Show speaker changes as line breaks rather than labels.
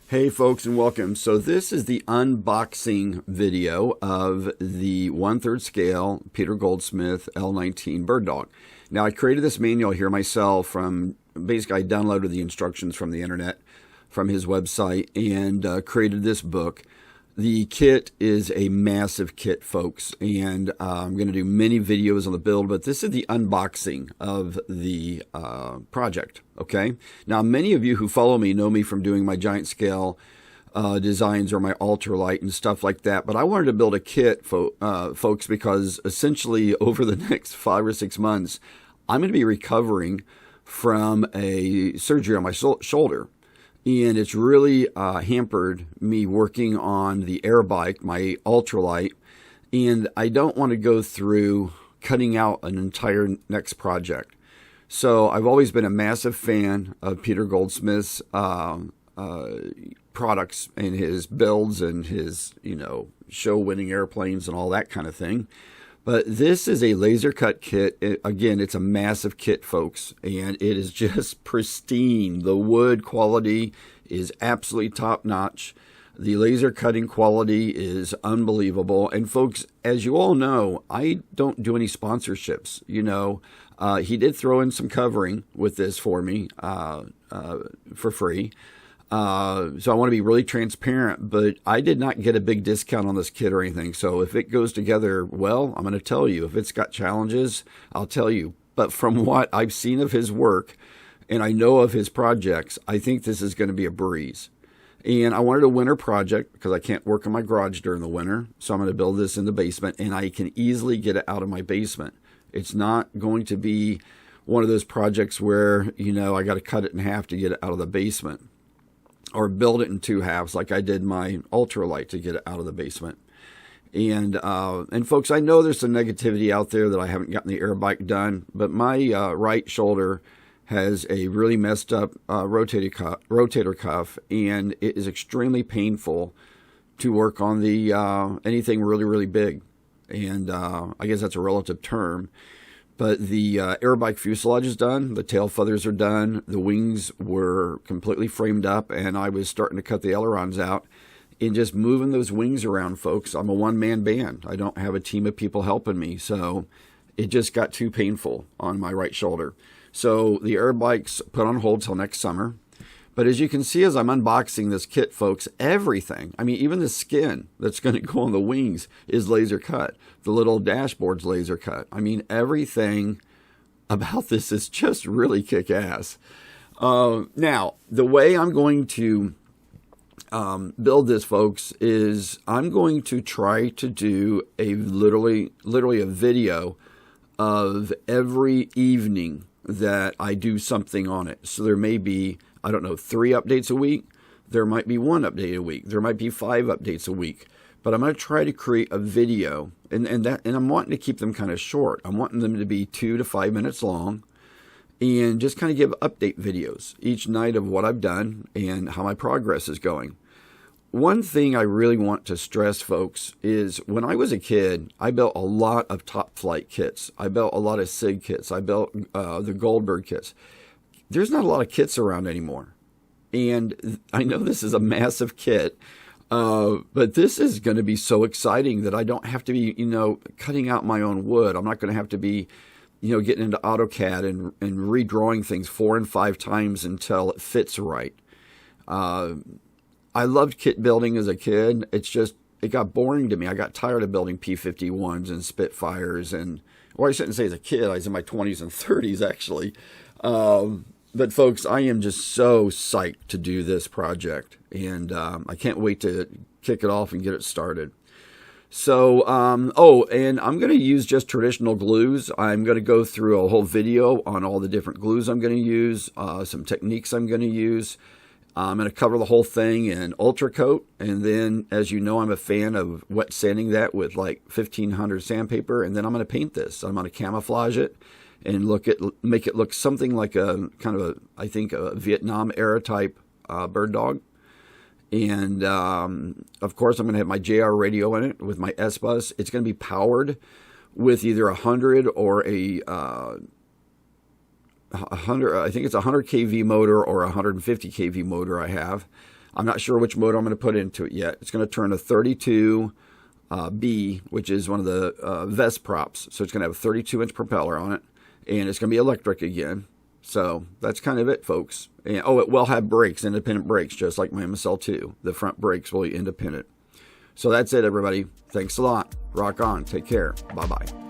Hey folks, and welcome. So this is the unboxing video of the 1/3 scale Peter Goldsmith L-19 bird dog. Now I created this manual here myself from, basically I downloaded the instructions from the internet, from his website, and created this book. The kit is a massive kit, folks, and I'm going to do many videos on the build, but this is the unboxing of the project, okay? Now, many of you who follow me know me from doing my giant scale designs or my ultralight and stuff like that, but I wanted to build a kit, folks, because essentially over the next 5 or 6 months, I'm going to be recovering from a surgery on my shoulder. And it's really hampered me working on the AirBike, my ultralight, and I don't want to go through cutting out an entire next project. So I've always been a massive fan of Peter Goldsmith's products and his builds and his, show-winning airplanes and all that kind of thing. But this is a laser cut kit. Again, it's a massive kit, folks, and it is just pristine. The wood quality is absolutely top notch. The laser cutting quality is unbelievable. And folks, as you all know, I don't do any sponsorships. He did throw in some covering with this for me for free. So I want to be really transparent, but I did not get a big discount on this kit or anything. So if it goes together well, I'm going to tell you. If it's got challenges, I'll tell you. But from what I've seen of his work and I know of his projects, I think this is going to be a breeze. And I wanted a winter project because I can't work in my garage during the winter. So I'm going to build this in the basement, and I can easily get it out of my basement. It's not going to be one of those projects where, I got to cut it in half to get it out of the basement, or build it in 2 halves like I did my ultralight to get it out of the basement. And folks, I know there's some negativity out there that I haven't gotten the AirBike done, but my right shoulder has a really messed up rotator cuff, and it is extremely painful to work on the anything really, really big. And I guess that's a relative term. But the AirBike fuselage is done, the tail feathers are done, the wings were completely framed up, and I was starting to cut the ailerons out and just moving those wings around, folks. I'm a one-man band. I don't have a team of people helping me, so it just got too painful on my right shoulder. So the AirBike's put on hold till next summer. But as you can see, as I'm unboxing this kit, folks, everything, even the skin that's going to go on the wings is laser cut. The little dashboard's laser cut. Everything about this is just really kick-ass. Now, the way I'm going to build this, folks, is I'm going to try to do literally a video of every evening that I do something on it. So there may be, 3 updates a week. There might be 1 update a week. There might be 5 updates a week. But I'm going to try to create a video, and I'm wanting to keep them kind of short. I'm wanting them to be 2 to 5 minutes long, and just kind of give update videos each night of what I've done and how my progress is going. One thing I really want to stress, folks, is when I was a kid, I built a lot of top flight kits. I built a lot of SIG kits. I built the Goldberg kits. There's not a lot of kits around anymore. And I know this is a massive kit, but this is going to be so exciting that I don't have to be, cutting out my own wood. I'm not going to have to be, getting into AutoCAD and redrawing things 4 and 5 times until it fits right. I loved kit building as a kid. It got boring to me. I got tired of building P-51s and Spitfires, I shouldn't say as a kid. I was in my 20s and 30s, actually. But folks, I am just so psyched to do this project, and I can't wait to kick it off and get it started. So, and I'm going to use just traditional glues. I'm going to go through a whole video on all the different glues I'm going to use, some techniques I'm going to use. I'm going to cover the whole thing in Ultra Coat, and then, as you know, I'm a fan of wet sanding that with like 1500 sandpaper, and then I'm going to paint this. I'm going to camouflage it and make it look something like a kind of a Vietnam era type bird dog. And of course, I'm going to have my JR radio in it with my S-Bus. It's going to be powered with either 100 or a 100, I think it's a 100 kV motor or a 150 kV motor I have. I'm not sure which motor I'm going to put into it yet. It's going to turn a 32 B, which is one of the vest props. So it's going to have a 32-inch propeller on it, and it's going to be electric again. So that's kind of it, folks. And, oh, it will have brakes, independent brakes, just like my MSL2. The front brakes will be independent. So that's it, everybody. Thanks a lot. Rock on. Take care. Bye-bye.